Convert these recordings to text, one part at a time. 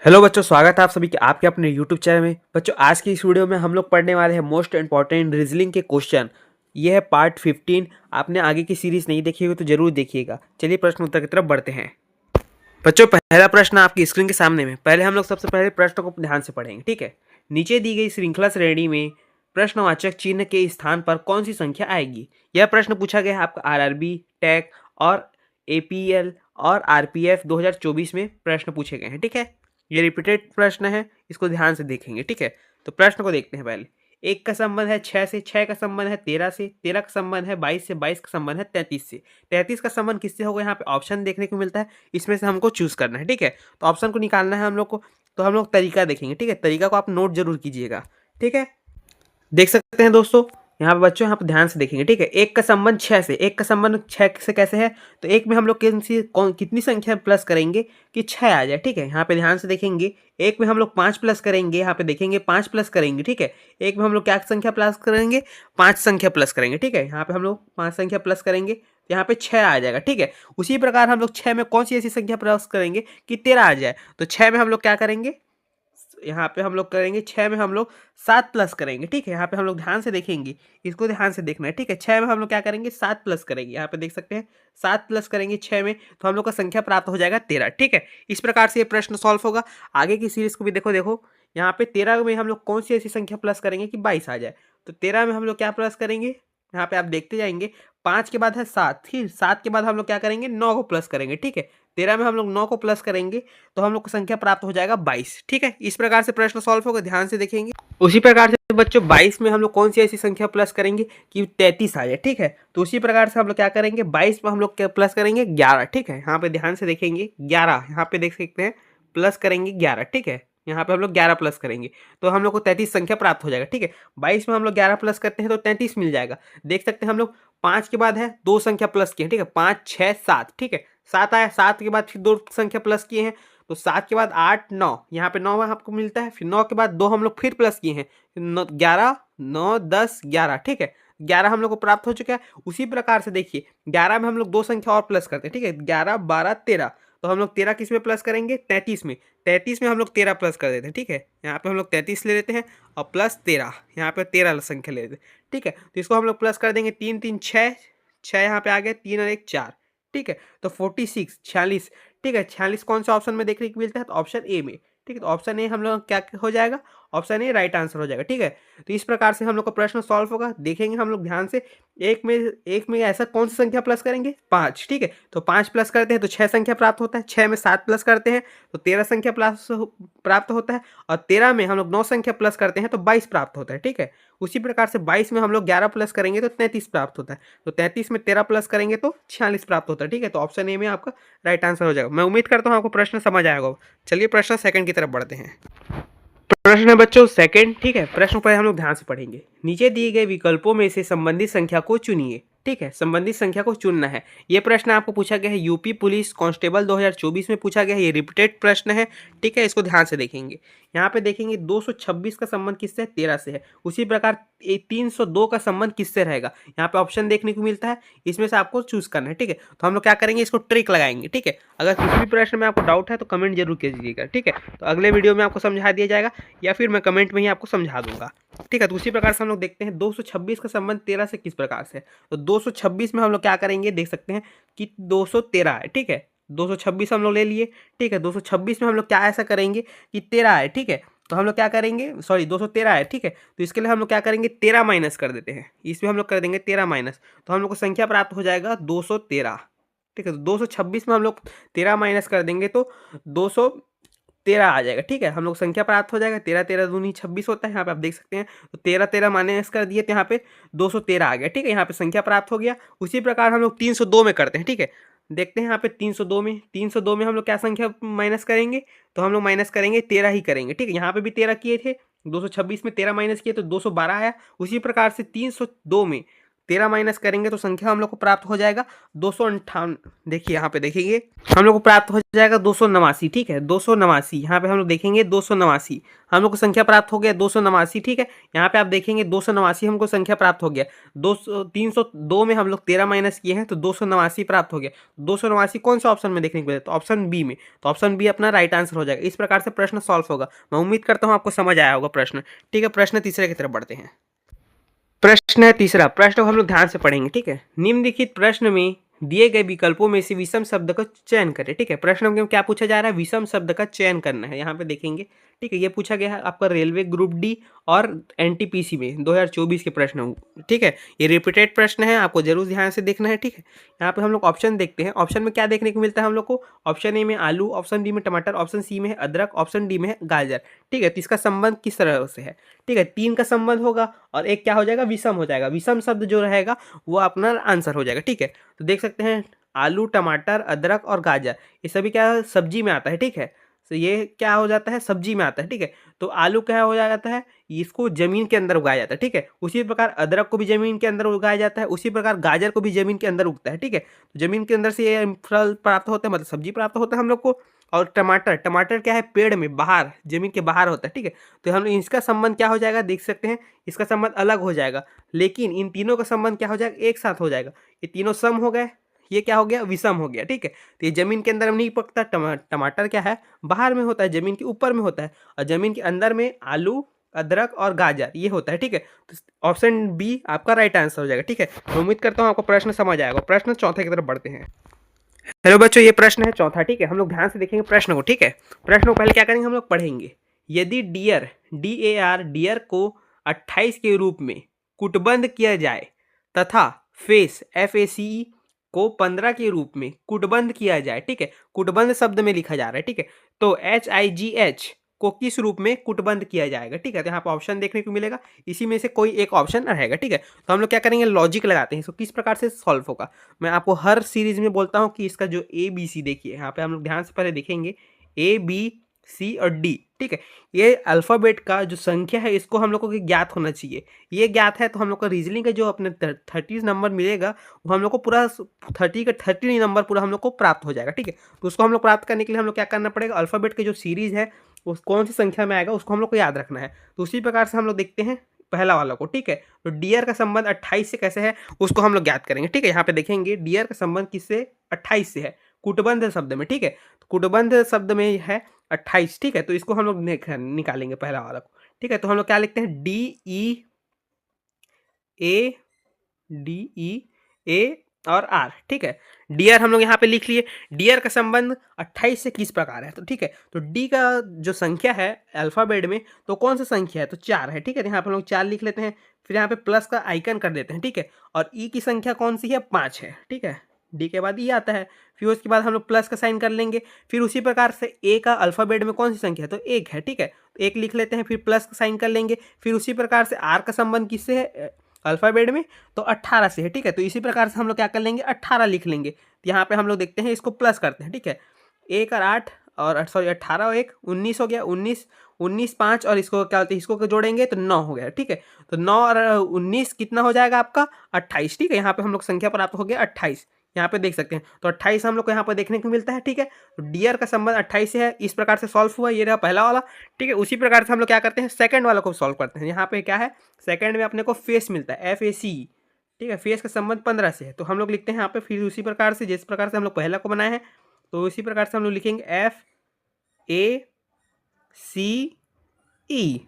Hello बच्चों, स्वागत है आप सभी के आपके अपने यूट्यूब चैनल में। बच्चों, आज की इस वीडियो में हम लोग पढ़ने वाले हैं मोस्ट इंपॉर्टेंट रीजनिंग के क्वेश्चन। ये है पार्ट 15। आपने आगे की सीरीज नहीं देखी होगी तो जरूर देखिएगा। चलिए प्रश्न उत्तर की तरफ बढ़ते हैं। बच्चों, पहला प्रश्न आपकी स्क्रीन के सामने में। पहले हम लोग सबसे पहले प्रश्न को ध्यान से पढ़ेंगे, ठीक है। नीचे दी गई श्रृंखला श्रेणी में प्रश्नवाचक चिन्ह के स्थान पर कौन सी संख्या आएगी। यह प्रश्न पूछा गया है आपका आरआरबी, टेक और एपीएल और आरपीएफ 2024 में प्रश्न पूछे गए हैं, ठीक है। ये रिपीटेड प्रश्न है, इसको ध्यान से देखेंगे, ठीक है। तो प्रश्न को देखते हैं। पहले 1 का संबंध है 6 से, 6 का संबंध है 13 से, 13 का संबंध है 22 से, 22 का संबंध है 33 से। 33 का संबंध किससे होगा, यहाँ पे ऑप्शन देखने को मिलता है, इसमें से हमको चूज करना है, ठीक है। तो ऑप्शन को निकालना है हम लोग को। तो हम लोग तरीका देखेंगे, ठीक है। तरीका को आप नोट जरूर कीजिएगा, ठीक है। देख सकते हैं दोस्तों, यहाँ पे बच्चों यहाँ पे ध्यान से देखेंगे, ठीक है। 1 का संबंध 6 से, 1 का संबंध 6 से कैसे है, तो 1 में हम लोग कितनी संख्या प्लस करेंगे कि 6 आ जाए, ठीक है। यहाँ पे ध्यान से देखेंगे, 1 में हम लोग 5 प्लस करेंगे, यहाँ पे देखेंगे 5 प्लस करेंगे, ठीक है। 1 में हम लोग क्या संख्या प्लस करेंगे, 5 संख्या प्लस करेंगे, ठीक है। यहाँ पे हम लोग 5 संख्या प्लस करेंगे, यहाँ पे 6 आ जाएगा, ठीक है। उसी प्रकार हम लोग 6 में कौन सी ऐसी संख्या प्लस करेंगे कि 13 आ जाए। तो 6 में हम लोग क्या करेंगे, यहाँ पे हम लोग करेंगे 6 में हम लोग 7 प्लस करेंगे, ठीक है। यहाँ पे हम लोग ध्यान से देखेंगे, इसको ध्यान से देखना है, ठीक है। 6 में हम लोग क्या करेंगे, 7 प्लस करेंगे, यहाँ पे देख सकते हैं 7 प्लस करेंगे 6 में, तो हम लोग का संख्या प्राप्त हो जाएगा 13, ठीक है। इस प्रकार से ये प्रश्न सॉल्व होगा। आगे की सीरीज को भी देखो यहाँ पे 13 में हम लोग कौन सी ऐसी संख्या प्लस करेंगे कि 22 आ जाए। तो 13 में हम लोग क्या प्लस करेंगे, यहाँ पे आप देखते जाएंगे, 5 के बाद है 7, फिर 7 के बाद हम लोग क्या करेंगे, 9 को प्लस करेंगे, ठीक है। 13 में हम लोग 9 को प्लस करेंगे तो हम लोग को संख्या प्राप्त हो जाएगा 22, ठीक है। इस प्रकार से प्रश्न सॉल्व होगा, ध्यान से देखेंगे। उसी प्रकार से बच्चों 22 में हम लोग कौन सी ऐसी संख्या प्लस करेंगे कि 33 आ जाए, ठीक है। तो उसी प्रकार से हम लोग क्या करेंगे, 22 में हम लोग क्या प्लस करेंगे 11, ठीक है। यहाँ पे ध्यान से देखेंगे 11, यहाँ पे देख सकते हैं प्लस करेंगे 11, ठीक है। यहाँ पे हम लोग 11 प्लस करेंगे तो हम लोग को 33 संख्या प्राप्त हो जाएगा, ठीक है। 22 में हम लोग 11 प्लस करते हैं तो 33 मिल जाएगा। देख सकते हैं हम लोग 5 के बाद है 2 संख्या प्लस किए, ठीक है। 5 6 7, ठीक है। 7 आया, 7 के बाद फिर 2 संख्या प्लस किए हैं, तो 7 के बाद 8 9, यहाँ पे 9 आपको मिलता है। फिर 9 के बाद 2 हम लोग फिर प्लस किए हैं, 11 9 10 11, ठीक है। 11 हम लोग को प्राप्त हो चुका है। उसी प्रकार से देखिए 11 में हम लोग 2 संख्या और प्लस करते हैं, ठीक है। 11 12 13, तो हम लोग 13 किस में प्लस करेंगे, 33 में। 33 में हम लोग 13 प्लस कर देते हैं, ठीक है। यहाँ पे हम लोग 33 ले लेते हैं और प्लस 13, यहाँ पे 13 संख्या ले लेते हैं, ठीक है। तो इसको हम लोग प्लस कर देंगे, 3 3 6, 6 यहाँ पे आ गया, 3 और 1 4, ठीक है। तो 46 46, ठीक है। 46 कौन सा ऑप्शन में देखने को मिलता है, तो ऑप्शन ए में, ठीक है। तो ऑप्शन ए हम लोग क्या हो जाएगा, ऑप्शन ए राइट आंसर हो जाएगा, ठीक है। तो इस प्रकार से हम लोग का प्रश्न सॉल्व होगा। देखेंगे हम लोग ध्यान से, एक में ऐसा कौन सी संख्या प्लस करेंगे, 5, ठीक है। तो 5 प्लस करते हैं तो 6 संख्या प्राप्त होता है। 6 में 7 प्लस करते हैं तो 13 संख्या प्लस प्राप्त होता है। और 13 में हम लोग 9 संख्या प्लस करते हैं तो 22 प्राप्त होता है, ठीक है। उसी प्रकार से 22 में हम लोग 11 प्लस करेंगे तो 33 प्राप्त होता है। तो 33 में 13 प्लस करेंगे तो 46 प्राप्त होता है, ठीक है। तो ऑप्शन ए में आपका राइट आंसर हो जाएगा। मैं उम्मीद करता हूँ आपको प्रश्न समझ आएगा। चलिए प्रश्न सेकंड की तरफ बढ़ते हैं। प्रश्न है बच्चों सेकंड, ठीक है। प्रश्न पर हम लोग ध्यान से पढ़ेंगे। नीचे दिए गए विकल्पों में से संबंधित संख्या को चुनिए, ठीक है। संबंधित संख्या को चुनना है। यह प्रश्न आपको पूछा गया है यूपी पुलिस कांस्टेबल 2024 में पूछा गया है। ये रिपीटेड प्रश्न है, ठीक है। इसको ध्यान से देखेंगे। यहाँ पे देखेंगे 226 का संबंध किससे है, 13 से है। उसी प्रकार 302 का संबंध किससे रहेगा, यहाँ पे ऑप्शन देखने को मिलता है, इसमें से आपको चूज करना है, ठीक है। तो हम लोग क्या करेंगे, इसको ट्रिक लगाएंगे, ठीक है। अगर किसी भी प्रश्न में आपको डाउट है तो कमेंट जरूर कीजिएगा, ठीक है। तो अगले वीडियो में आपको समझा दिया जाएगा या फिर मैं कमेंट में ही आपको समझा दूंगा, ठीक है। तो उसी प्रकार से हम लोग देखते हैं 226 का संबंध 13 से किस प्रकार से है। तो 226 में हम लोग क्या करेंगे, देख सकते हैं कि 213 है, ठीक है। 226 हम लोग ले लिए, ठीक है। 226 में हम लोग क्या ऐसा करेंगे कि 13 है, ठीक है। तो हम लोग क्या करेंगे, सॉरी 213 है, ठीक है। तो इसके लिए हम लोग क्या करेंगे, 13 माइनस कर देते हैं। इसमें हम लोग कर देंगे 13 माइनस, तो हम लोग को संख्या प्राप्त हो जाएगा 213, ठीक है। तो 226 में हम लोग 13 माइनस कर देंगे तो 213 आ जाएगा, ठीक है। हम लोग संख्या प्राप्त हो जाएगा, 13 13 दूनी 26 होता है। यहाँ पे आप देख सकते हैं, तो 13 13 माइनस कर दिए तो यहाँ पे 213 आ गया, ठीक है। यहाँ पे संख्या प्राप्त हो गया। उसी प्रकार हम लोग 302 में करते हैं, ठीक है। देखते हैं यहाँ पे 302 में हम लोग क्या संख्या माइनस करेंगे, तो हम लोग माइनस करेंगे 13 ही करेंगे, ठीक है। यहाँ पे भी 13 किए थे, 226 में 13 माइनस किए तो 212 आया। उसी प्रकार से 302 में 13 माइनस करेंगे तो संख्या हम लोग को प्राप्त हो जाएगा 258। देखिए यहाँ पे देखेंगे हम लोग को प्राप्त हो जाएगा 289, ठीक है 289। यहाँ पे हम लोग देखेंगे 289 हम लोग को संख्या प्राप्त हो गया 289, ठीक है। यहाँ पे आप देखेंगे 289 हमको संख्या प्राप्त हो गया। 302 में हम लोग 13 माइनस किए हैं तो 289 प्राप्त हो गया। 289 कौन सा ऑप्शन में देखने को मिला? तो ऑप्शन बी में। तो ऑप्शन बी अपना राइट आंसर हो जाएगा। इस प्रकार से प्रश्न सॉल्व होगा। मैं उम्मीद करता हूँ आपको समझ आया होगा प्रश्न, ठीक है। प्रश्न तीसरे की तरफ बढ़ते हैं। प्रश्न है तीसरा। प्रश्न को हम लोग ध्यान से पढ़ेंगे, ठीक है। निम्नलिखित प्रश्न में दिए गए विकल्पों में से विषम शब्द का चयन करें, ठीक है। प्रश्न में क्या पूछा जा रहा है? विषम शब्द का चयन करना है। यहाँ पे देखेंगे, ठीक है। ये पूछा गया है आपका रेलवे ग्रुप डी और एनटीपीसी में 2024 के प्रश्न, ठीक है। ये रिपीटेड प्रश्न है, आपको जरूर ध्यान से देखना है, ठीक है। यहाँ पे हम लोग ऑप्शन देखते हैं। ऑप्शन में क्या देखने को मिलता है हम लोग को? ऑप्शन ए में आलू, ऑप्शन बी में टमाटर, ऑप्शन सी में है अदरक, ऑप्शन डी में है गाजर, ठीक है। तो इसका संबंध किस तरह से है? ठीक है, 3 का संबंध होगा और एक क्या हो जाएगा? विषम हो जाएगा। विषम शब्द जो रहेगा वो अपना आंसर हो जाएगा, ठीक है। तो देख सकते हैं आलू, टमाटर, अदरक और गाजर ये सभी क्या सब्जी में आता है, ठीक है। तो ये क्या हो जाता है? सब्जी में आता है, ठीक है। तो आलू क्या हो जाता है? इसको जमीन के अंदर उगाया जाता है, ठीक है। उसी प्रकार अदरक को भी जमीन के अंदर उगाया जाता है, उसी प्रकार गाजर को भी जमीन के अंदर उगता है, ठीक है। तो जमीन के अंदर से ये फल प्राप्त होता है, मतलब सब्जी प्राप्त होता है हम लोग को। और टमाटर, टमाटर क्या है? पेड़ में बाहर, जमीन के बाहर होता है, ठीक है। तो हम इसका संबंध क्या हो जाएगा? देख सकते हैं इसका संबंध अलग हो जाएगा, लेकिन इन तीनों का संबंध क्या हो जाएगा? एक साथ हो जाएगा। ये तीनों सम हो गए, ये क्या हो गया? विषम हो गया, ठीक है। तो ये जमीन के अंदर नहीं पकता। टमाटर क्या है? बाहर में होता है, जमीन के ऊपर में होता है। और जमीन के अंदर में आलू, अदरक और गाजर ये होता है, ठीक है। तो ऑप्शन बी आपका राइट आंसर हो जाएगा, ठीक है। मैं उम्मीद करता हूँ आपको प्रश्न समझ आएगा। प्रश्न चौथे की तरफ बढ़ते हैं। हेलो बच्चों, ये प्रश्न है चौथा, ठीक है। हम लोग ध्यान से देखेंगे प्रश्न को, ठीक है। प्रश्न को पहले क्या करेंगे हम लोग पढ़ेंगे। यदि डियर डियर को 28 के रूप में कूटबंध किया जाए तथा फेस FACE को 15 के रूप में कूटबंध किया जाए, ठीक है। कूटबंध शब्द में लिखा जा रहा है, ठीक है। तो HIGH को किस रूप में कूटबंध किया जाएगा, ठीक है। तो यहाँ पर ऑप्शन देखने को मिलेगा, इसी में से कोई एक ऑप्शन रहेगा, ठीक है। तो हम लोग क्या करेंगे? लॉजिक लगाते हैं इसको किस प्रकार से सॉल्व होगा। मैं आपको हर सीरीज में बोलता हूँ कि इसका जो ABC देखिए, यहाँ पे हम लोग ध्यान से पहले देखेंगे ABC और D, ठीक है। ये अल्फ़ाबेट का जो संख्या है इसको हम लोग को ज्ञात होना चाहिए। ये ज्ञात है तो हम लोग का रीजनिंग का जो अपने 30 नंबर मिलेगा वो हम लोग को पूरा 30 का 30 नंबर पूरा हम लोग को प्राप्त हो जाएगा, ठीक है। तो उसको हम लोग प्राप्त करने के लिए हम लोग क्या करना पड़ेगा? अल्फ़ाबेट की जो सीरीज़ है उस कौन सी संख्या में आएगा उसको हम लोग को याद रखना है। तो उसी प्रकार से हम लोग देखते हैं पहला वाला को, ठीक है। तो डियर का संबंध 28 से कैसे है उसको हम लोग ज्ञात करेंगे, ठीक है। यहाँ पे देखेंगे डियर का संबंध किससे? 28 से है, कूटबंध शब्द में, ठीक है। तो कूटबंध शब्द में है 28, ठीक है। तो इसको हम लोग निकालेंगे पहला वाला को, ठीक है। तो हम लोग क्या लिखते हैं? DE और R, ठीक है। डियर हम लोग यहाँ पे लिख लिए। डियर का संबंध 28 से किस प्रकार है? तो ठीक है, तो डी का जो संख्या है अल्फाबेट में तो कौन सा संख्या है? तो 4 है, ठीक है। तो यहाँ पे हम लोग 4 लिख लेते हैं, फिर यहाँ पे प्लस का आइकन कर देते हैं, ठीक है। और ई की संख्या कौन सी है? 5 है, ठीक है। डी के बाद ई आता है, फिर उसके बाद हम लोग प्लस का साइन कर लेंगे। फिर उसी प्रकार से ए का अल्फाबेट में कौन सी संख्या है? तो 1 है, ठीक है। तो 1 लिख लेते हैं, फिर प्लस का साइन कर लेंगे। फिर उसी प्रकार से आर का संबंध किससे है अल्फाबेट में? तो 18 से है, ठीक है। तो इसी प्रकार से हम लोग क्या कर लेंगे? 18 लिख लेंगे। तो यहाँ पे हम लोग देखते हैं इसको प्लस करते हैं, ठीक है। 1 और 8 और सॉरी 18 और 1 19 हो गया। 19 5 और इसको क्या होता है? इसको जोड़ेंगे तो 9 हो गया, ठीक है। तो 9 और 19 कितना हो जाएगा आपका? 28, ठीक है। यहाँ पे हम लोग संख्या प्राप्त हो गया 28, यहाँ पे देख सकते हैं। तो 28 हम लोग को यहाँ पर देखने को मिलता है, ठीक है। तो डियर का संबंध 28 से है, इस प्रकार से सॉल्व हुआ। ये रहा पहला वाला, ठीक है। उसी प्रकार से हम लोग क्या करते हैं? सेकंड वाला को सॉल्व करते हैं। यहाँ पे क्या है? सेकंड में अपने को फेस मिलता है, FAC, ठीक है। फेस का संबंध 15 से है, तो हम लोग लिखते हैं यहाँ पे फिर उसी प्रकार से जिस प्रकार से हम लोग पहला को बनाए हैं, तो उसी प्रकार से हम लोग लिखेंगे FACE,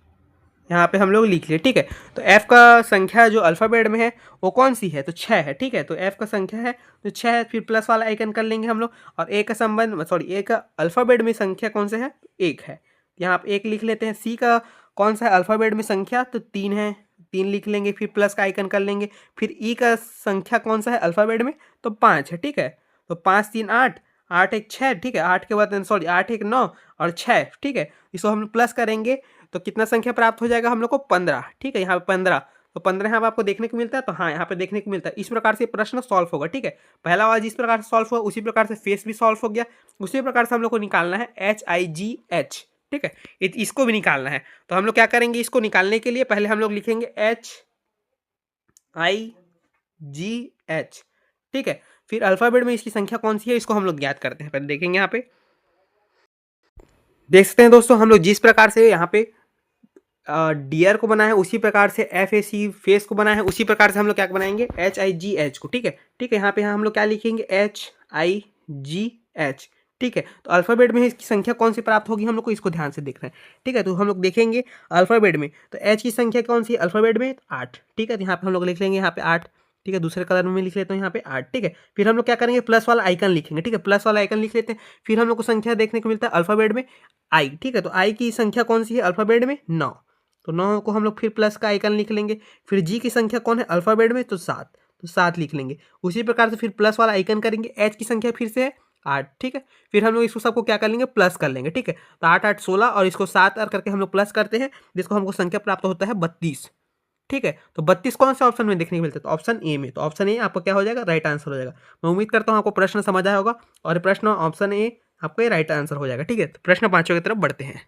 यहाँ पे हम लोग लिख लिए, ठीक है। तो F का संख्या जो अल्फ़ाबेट में है वो कौन सी है? तो 6 है, ठीक है। तो F का संख्या है तो 6 है, फिर प्लस वाला आइकन कर लेंगे हम लोग। और A का संबंध सॉरी A का अल्फ़ाबेट में संख्या कौन सा है? 1 है, यहाँ पे 1 लिख लेते हैं। C का कौन सा है अल्फ़ाबेट में संख्या? तो 3 है, 3 लिख लेंगे, फिर प्लस का आइकन कर लेंगे। फिर E का संख्या कौन सा है अल्फ़ाबेट में? तो 5 है, ठीक है। तो 5 3 8, 8 1 6, ठीक है। 8 के बाद सॉरी 8 1 9 और 6, ठीक है। इसको हम प्लस करेंगे तो कितना संख्या प्राप्त हो जाएगा हम लोग को? 15, ठीक है। यहाँ पे 15, तो 15 यहाँ पे आपको देखने को मिलता है। तो हाँ, यहाँ पे देखने को मिलता है। इस प्रकार से प्रश्न सॉल्व होगा, ठीक है। पहला वाला जिस प्रकार से सॉल्व हुआ उसी प्रकार से फेस भी सॉल्व हो गया। उसी प्रकार से हम लोग को निकालना है HIGH, ठीक है। इसको भी निकालना है। तो हम लोग क्या करेंगे? इसको निकालने के लिए पहले हम लोग लिखेंगे HIGH, H। ठीक है, फिर अल्फाबेट में इसकी संख्या कौन सी है इसको हम लोग ज्ञात करते हैं। पहले देखेंगे यहाँ पे, देख सकते हैं दोस्तों, हम लोग जिस प्रकार से यहाँ पे डियर को बनाया है उसी प्रकार से FAC फेस को बनाया है, उसी प्रकार से हम लोग क्या बनाएंगे HIGH को। ठीक है, ठीक है, यहाँ पे हम लोग क्या लिखेंगे HIGH। ठीक है, तो अल्फाबेट में इसकी संख्या कौन सी प्राप्त होगी हम लोग को, इसको ध्यान से देखना है। ठीक है, तो हम लोग देखेंगे अल्फाबेट में, तो H की संख्या कौन सी है अल्फाबेट में, 8। ठीक है, तो यहाँ पे हम लोग लिख लेंगे यहाँ पे 8। ठीक है, दूसरे कलर में लिख लेते हैं यहाँ पे 8। ठीक है, फिर हम लोग क्या करेंगे प्लस वाला आइकन लिखेंगे। ठीक है, प्लस वाला आइकन लिख लेते हैं। फिर हम लोग को संख्या देखने को मिलता है अल्फाबेट में I। ठीक है, तो I की संख्या कौन सी है अल्फाबेट में 9, तो 9 को हम लोग फिर प्लस का आइकन लिख लेंगे। फिर G की संख्या कौन है अल्फाबेट में, तो 7, तो 7 लिख लेंगे। उसी प्रकार से फिर प्लस वाला आइकन करेंगे। H की संख्या फिर से है 8। ठीक है, फिर हम लोग इसको सबको क्या कर लेंगे प्लस कर लेंगे। ठीक है, तो 8 8 16 और इसको 7 और करके हम लोग प्लस करते हैं, जिसको हमको संख्या प्राप्त होता है 32। ठीक है, तो 32 कौन से ऑप्शन में देखने को मिलता है, तो ऑप्शन ए में। तो ऑप्शन ए आपका क्या हो जाएगा राइट आंसर हो जाएगा। मैं उम्मीद करता हूँ आपको प्रश्न समझ आया होगा और प्रश्न ऑप्शन ए आपका राइट आंसर हो जाएगा। ठीक है, तो प्रश्न 5 की तरफ बढ़ते हैं।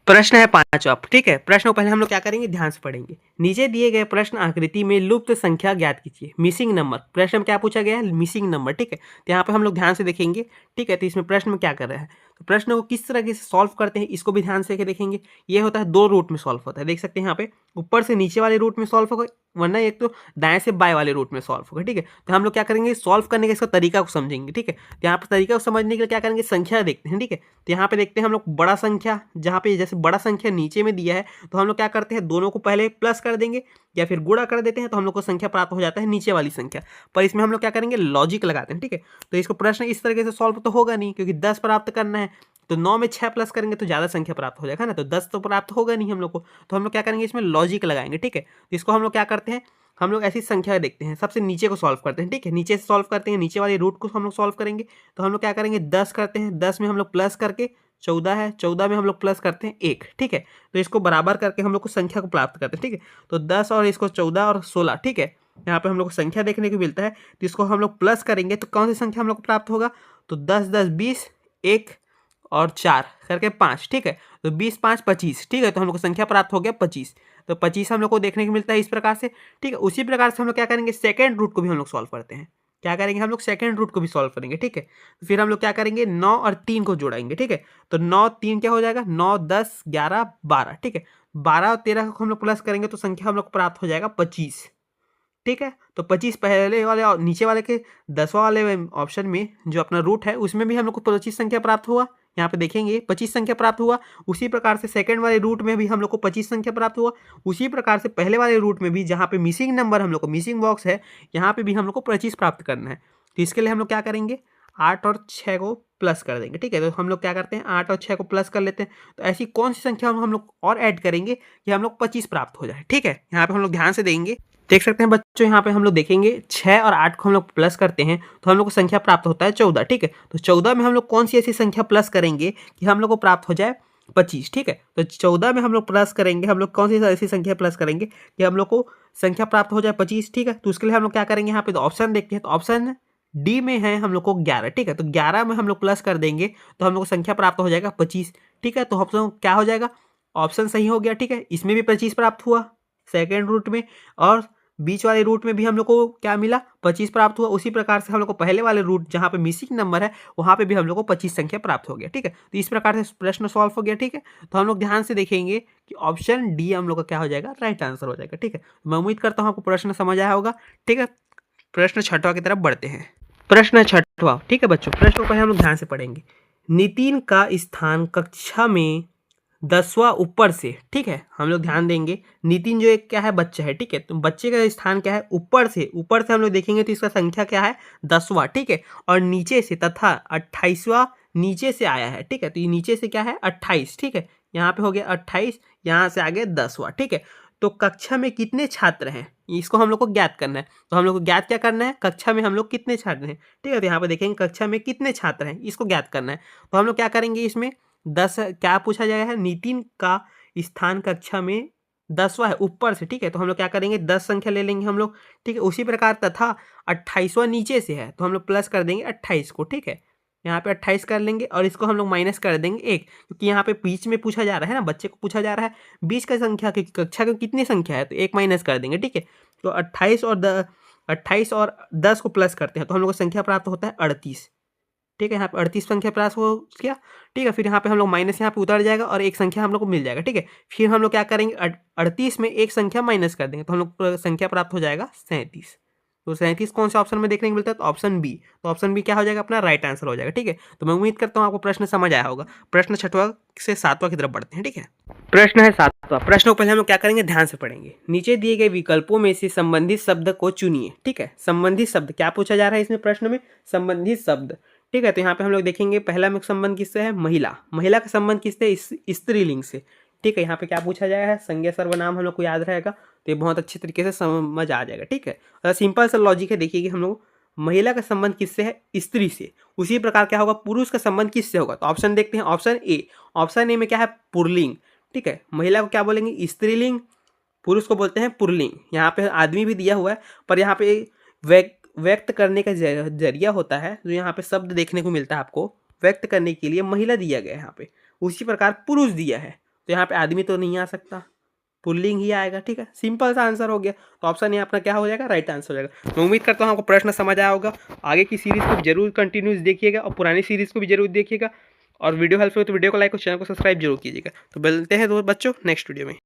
प्रश्न है 5। ठीक है, प्रश्न को पहले हम लोग क्या करेंगे ध्यान से पढ़ेंगे। नीचे दिए गए प्रश्न आकृति में लुप्त संख्या ज्ञात कीजिए। मिसिंग नंबर, प्रश्न में क्या पूछा गया है मिसिंग नंबर। ठीक है, तो यहाँ पे हम लोग ध्यान से देखेंगे। ठीक है, तो इसमें प्रश्न में क्या कर रहा है, तो प्रश्न को किस तरीके से सॉल्व करते हैं इसको भी ध्यान से देखेंगे। ये होता है 2 रूट में सॉल्व होता है, देख सकते हैं यहाँ पे ऊपर से नीचे वाले रूट में सॉल्व होगा, वरना एक तो दाएं से बाएं वाले रूट में सॉल्व होगा। ठीक है, तो हम लोग क्या करेंगे सॉल्व करने का इसका तरीका को समझेंगे। ठीक है, तो यहाँ पर तरीका को समझने के लिए क्या करेंगे संख्या देखते हैं। ठीक है, तो यहाँ पे देखते हैं हम लोग बड़ा संख्या, जहाँ पे जैसे बड़ा संख्या नीचे में दिया है तो हम लोग क्या करते हैं दोनों को पहले प्लस कर देंगे या फिर गुणा कर देते हैं, तो हम लोग को संख्या प्राप्त हो जाता है नीचे वाली संख्या। पर इसमें हम लोग क्या करेंगे लॉजिक लगाते हैं। ठीक है, तो इसको प्रश्न इस तरीके से सॉल्व तो होगा नहीं, क्योंकि 10 प्राप्त करना है, तो 9 में 6 प्लस करेंगे तो ज़्यादा संख्या प्राप्त हो जाएगा ना, तो 10 तो प्राप्त होगा नहीं हम लोग को। तो हम लोग क्या करेंगे इसमें लॉजिक लगाएंगे। ठीक है, तो इसको हम लोग क्या करते हैं, हम लोग ऐसी संख्या देखते हैं, सबसे नीचे को सॉल्व करते हैं। ठीक है, नीचे से सॉल्व करते हैं, नीचे वाले रूट को हम लोग सॉल्व करेंगे। तो हम लोग क्या करेंगे 10 करते हैं, 10 में हम लोग प्लस करके 14 है, 14 में हम लोग प्लस करते हैं 1। ठीक है, तो इसको बराबर करके हम लोग को संख्या को प्राप्त करते हैं। ठीक है, तो 10 और इसको 14 और 16। ठीक है, यहाँ पे हम लोग को संख्या देखने को मिलता है, तो इसको हम लोग प्लस करेंगे तो कौन सी संख्या हम लोग को प्राप्त होगा, तो 10 10 20, 1 और 4 करके 5। ठीक है, तो 20 5 25। ठीक है, तो हम लोग को संख्या प्राप्त हो गया 25। तो 25 हम लोग को देखने को मिलता है इस प्रकार से। ठीक है, उसी प्रकार से हम लोग क्या करेंगे सेकंड रूट को भी हम लोग सॉल्व करते हैं। क्या करेंगे हम लोग सेकंड रूट को भी सॉल्व करेंगे। ठीक है, तो फिर हम लोग क्या करेंगे 9 और 3 को जोड़ेंगे। ठीक है, तो 9 3 क्या हो जाएगा 9 10 11 12। ठीक है, 12 और 13 को हम लोग प्लस करेंगे तो संख्या हम लोग को प्राप्त हो जाएगा 25। ठीक है, तो 25 पहले वाले और नीचे वाले के 10वां वाले ऑप्शन में जो अपना रूट है उसमें भी हम लोग को 25 संख्या प्राप्त हुआ। यहाँ पे देखेंगे 25 संख्या प्राप्त हुआ। उसी प्रकार से सेकंड वाले रूट में भी हम लोग को 25 संख्या प्राप्त हुआ। उसी प्रकार से पहले वाले रूट में भी जहाँ पे मिसिंग नंबर हम लोग को मिसिंग बॉक्स है, यहाँ पे भी हम लोग को 25 प्राप्त करना है। तो इसके लिए हम लोग क्या करेंगे 8 और 6 को प्लस कर देंगे। ठीक है, तो हम लोग क्या करते हैं 8 और 6 को प्लस कर लेते हैं। तो ऐसी कौन सी संख्या हम लोग और ऐड करेंगे कि हम लोग 25 प्राप्त हो जाए। ठीक है, यहाँ पे हम लोग ध्यान से देंगे, देख सकते हैं बच्चों यहाँ पे हम लोग देखेंगे 6 और 8 को हम लोग प्लस करते हैं तो हम लोग को संख्या प्राप्त होता है 14। ठीक है, तो 14 में हम लोग कौन सी ऐसी संख्या प्लस करेंगे कि हम लोग को प्राप्त हो जाए 25। ठीक है, तो 14 में हम लोग प्लस करेंगे, हम लोग कौन सी ऐसी संख्या प्लस करेंगे कि हम लोग को संख्या प्राप्त हो जाए 25। ठीक है, तो उसके लिए हम लोग क्या करेंगे यहाँ पे तो ऑप्शन देखते हैं, तो ऑप्शन डी में है हम लोग को 11। ठीक है, तो 11 में हम लोग प्लस कर देंगे तो हम लोग को संख्या प्राप्त हो जाएगा 25। ठीक है, तो ऑप्शन क्या हो जाएगा ऑप्शन सही हो गया। ठीक है, इसमें भी 25 प्राप्त हुआ सेकेंड रूट में, और बीच वाले रूट में भी हम लोग को क्या मिला 25 प्राप्त हुआ। उसी प्रकार से हम लोग को पहले वाले रूट जहाँ पे मिसिंग नंबर है वहाँ पे भी हम लोग को 25 संख्या प्राप्त हो गया। ठीक है, तो इस प्रकार से प्रश्न सॉल्व हो गया। ठीक है, तो हम लोग ध्यान से देखेंगे कि ऑप्शन डी हम लोग का क्या हो जाएगा राइट आंसर हो जाएगा। ठीक है, मैं उम्मीद करता हूँ आपको प्रश्न समझ आया होगा। ठीक है, प्रश्न 6वां की तरफ बढ़ते हैं। प्रश्न 6वां। ठीक है बच्चों, प्रश्न को पहले हम लोग ध्यान से पढ़ेंगे। नितिन का स्थान कक्षा में 10वां ऊपर से। ठीक है, हम लोग ध्यान देंगे नितिन जो एक क्या है बच्चा है। ठीक है, तो बच्चे का स्थान क्या है ऊपर से, ऊपर से हम लोग देखेंगे तो इसका संख्या क्या है 10वां। ठीक है, और नीचे से तथा 28वां नीचे से आया है। ठीक है, तो ये नीचे से क्या है 28। ठीक है, यहाँ पे हो गया 28, यहाँ से आगे 10वां। ठीक है, तो कक्षा में कितने छात्र हैं इसको हम लोग को ज्ञात करना है। तो हम लोग को ज्ञात क्या करना है कक्षा में हम लोग कितने छात्र हैं। ठीक है, तो यहाँ पे देखेंगे कक्षा में कितने छात्र हैं इसको ज्ञात करना है। तो हम लोग क्या करेंगे इसमें 10 क्या पूछा जाएगा है नितिन का स्थान कक्षा में 10वां है ऊपर से। ठीक है, तो हम लोग क्या करेंगे 10 संख्या ले लेंगे हम लोग। ठीक है, उसी प्रकार तथा 28वां नीचे से है तो हम लोग प्लस कर देंगे 28 को। ठीक है, यहाँ पे 28 कर लेंगे और इसको हम लोग माइनस कर देंगे 1, क्योंकि यहाँ पे बीच में पूछा जा रहा है ना, बच्चे को पूछा जा रहा है बीच का संख्या की कक्षा की कितनी संख्या है तो 1 माइनस कर देंगे। ठीक है, तो 28 और 28 और 10 को प्लस करते हैं तो हम लोग को संख्या प्राप्त होता है 38। ठीक है, यहाँ पे 38 संख्या प्राप्त हो गया। ठीक है, फिर यहाँ पे हम लोग माइनस यहाँ पे उतर जाएगा और एक संख्या हम लोग को मिल जाएगा। ठीक है, फिर हम लोग क्या करेंगे, 38 में एक संख्या माइनस कर देंगे तो हम लोग संख्या प्राप्त हो जाएगा 37। तो 37 कौन से ऑप्शन में देखने को मिलता है, तो ऑप्शन बी। तो ऑप्शन बी क्या हो जाएगा, अपना राइट आंसर हो जाएगा। ठीक है, तो मैं उम्मीद करता हूँ आपको प्रश्न समझ आया होगा। प्रश्न 6वां से 7वां की तरफ बढ़ते हैं। ठीक है, प्रश्न है 7वां। प्रश्न को पहले हम लोग क्या करेंगे, ध्यान से पढ़ेंगे। नीचे दिए गए विकल्पों में से संबंधित शब्द को चुनिए। ठीक है, संबंधित शब्द क्या पूछा जा रहा है इसमें प्रश्न में, संबंधित शब्द। ठीक है, तो यहाँ पे हम लोग देखेंगे पहला में संबंध किससे है, महिला। महिला का संबंध किससे, स्त्रीलिंग से। ठीक है, यहाँ पे क्या पूछा जाएगा है, संज्ञा सर्वनाम हम लोग को याद रहेगा तो ये बहुत अच्छे तरीके से समझ आ जाएगा। ठीक है, सिंपल सा लॉजिक है, देखिए कि हम लोग महिला का संबंध किससे है, स्त्री से। उसी प्रकार क्या होगा, पुरुष का संबंध किससे होगा, तो ऑप्शन देखते हैं, ऑप्शन ए। ऑप्शन ए में क्या है, पुल्लिंग। ठीक है, महिला को क्या बोलेंगे, स्त्रीलिंग, पुरुष को बोलते हैं पुल्लिंग। यहाँ पे आदमी भी दिया हुआ है पर यहाँ पे व्यक्त करने का जरिया होता है, जो यहाँ पे शब्द देखने को मिलता है आपको व्यक्त करने के लिए महिला दिया गया है यहाँ पे। उसी प्रकार पुरुष दिया है तो यहाँ पे आदमी तो नहीं आ सकता, पुल्लिंग ही आएगा। ठीक है, सिंपल सा आंसर हो गया। तो ऑप्शन ये अपना क्या हो जाएगा, राइट आंसर हो जाएगा। मैं उम्मीद करता हूँ आपको प्रश्न समझ आया होगा। आगे की सीरीज को जरूर कंटिन्यूस देखिएगा और पुरानी सीरीज को भी जरूर देखिएगा। और वीडियो हेल्पफुल हो तो वीडियो को लाइक और चैनल को सब्सक्राइब जरूर कीजिएगा। तो मिलते हैं तो बच्चों नेक्स्ट वीडियो में।